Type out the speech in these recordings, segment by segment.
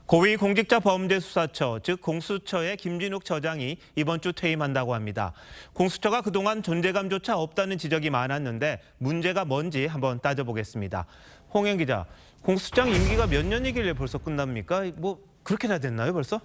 고위공직자범죄수사처, 즉 공수처의 김진욱 처장이 이번 주 퇴임한다고 합니다. 공수처가 그동안 존재감조차 없다는 지적이 많았는데 문제가 뭔지 한번 따져보겠습니다. 홍영 기자, 공수처장 임기가 몇 년이길래 벌써 끝납니까? 그렇게나 됐나요, 벌써?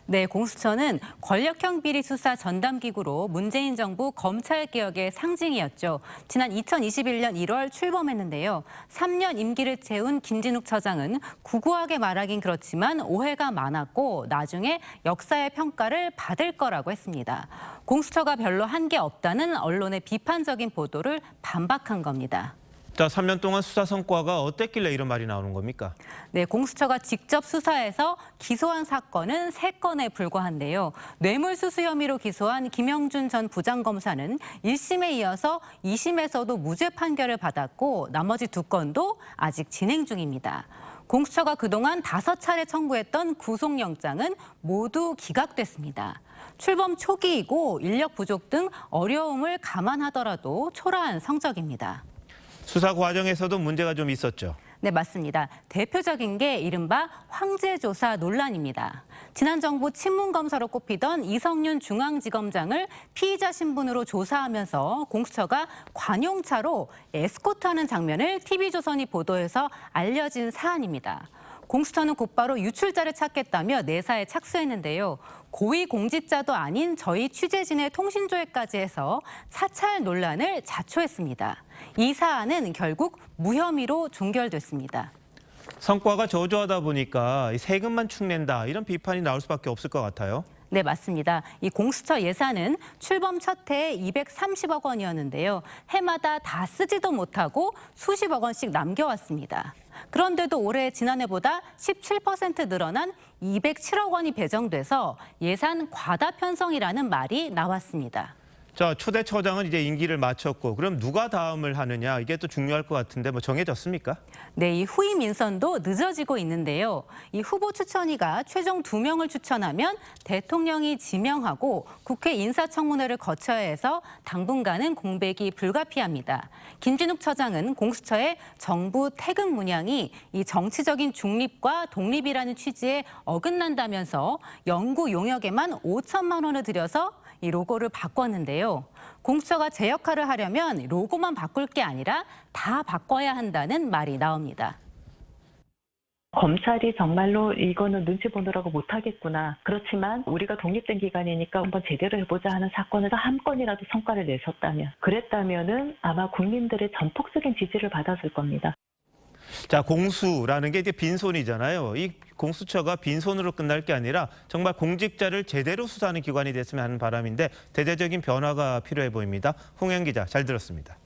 네, 공수처는 권력형 비리 수사 전담기구로 문재인 정부 검찰개혁의 상징이었죠. 지난 2021년 1월 출범했는데요. 3년 임기를 채운 김진욱 처장은 구구하게 말하긴 그렇지만 오해가 많았고 나중에 역사의 평가를 받을 거라고 했습니다. 공수처가 별로 한 게 없다는 언론의 비판적인 보도를 반박한 겁니다. 자, 3년 동안 수사 성과가 어땠길래 이런 말이 나오는 겁니까? 네, 공수처가 직접 수사해서 기소한 사건은 3건에 불과한데요. 뇌물수수 혐의로 기소한 김영준 전 부장검사는 1심에 이어서 2심에서도 무죄 판결을 받았고 나머지 2건도 아직 진행 중입니다. 공수처가 그동안 5차례 청구했던 구속영장은 모두 기각됐습니다. 출범 초기이고 인력 부족 등 어려움을 감안하더라도 초라한 성적입니다. 수사 과정에서도 문제가 좀 있었죠. 네, 맞습니다. 대표적인 게 이른바 황제조사 논란입니다. 지난 정부 친문검사로 꼽히던 이성윤 중앙지검장을 피의자 신분으로 조사하면서 공수처가 관용차로 에스코트하는 장면을 TV조선이 보도해서 알려진 사안입니다. 공수처는 곧바로 유출자를 찾겠다며 내사에 착수했는데요. 고위공직자도 아닌 저희 취재진의 통신조회까지 해서 사찰 논란을 자초했습니다. 이 사안은 결국 무혐의로 종결됐습니다. 성과가 저조하다 보니까 세금만 축낸다 이런 비판이 나올 수밖에 없을 것 같아요. 네, 맞습니다. 이 공수처 예산은 출범 첫 해에 230억 원이었는데요. 해마다 다 쓰지도 못하고 수십억 원씩 남겨왔습니다. 그런데도 올해 지난해보다 17% 늘어난 207억 원이 배정돼서 예산 과다 편성이라는 말이 나왔습니다. 자, 초대 처장은 이제 임기를 마쳤고 그럼 누가 다음을 하느냐 이게 또 중요할 것 같은데 정해졌습니까? 네, 이 후임 인선도 늦어지고 있는데요. 이 후보 추천위가 최종 2명을 추천하면 대통령이 지명하고 국회 인사청문회를 거쳐야 해서 당분간은 공백이 불가피합니다. 김진욱 처장은 공수처의 정부 태극 문양이 이 정치적인 중립과 독립이라는 취지에 어긋난다면서 연구 용역에만 5천만 원을 들여서 이 로고를 바꿨는데요. 공수처가 제 역할을 하려면 로고만 바꿀 게 아니라 다 바꿔야 한다는 말이 나옵니다. 검찰이 정말로 이거는 눈치 보느라고 못하겠구나. 그렇지만 우리가 독립된 기관이니까 한번 제대로 해보자 하는 사건에서 한 건이라도 성과를 내셨다면 그랬다면은 아마 국민들의 전폭적인 지지를 받았을 겁니다. 자, 공수라는 게 이제 빈손이잖아요. 이 공수처가 빈손으로 끝날 게 아니라 정말 공직자를 제대로 수사하는 기관이 됐으면 하는 바람인데 대대적인 변화가 필요해 보입니다. 홍영 기자, 잘 들었습니다.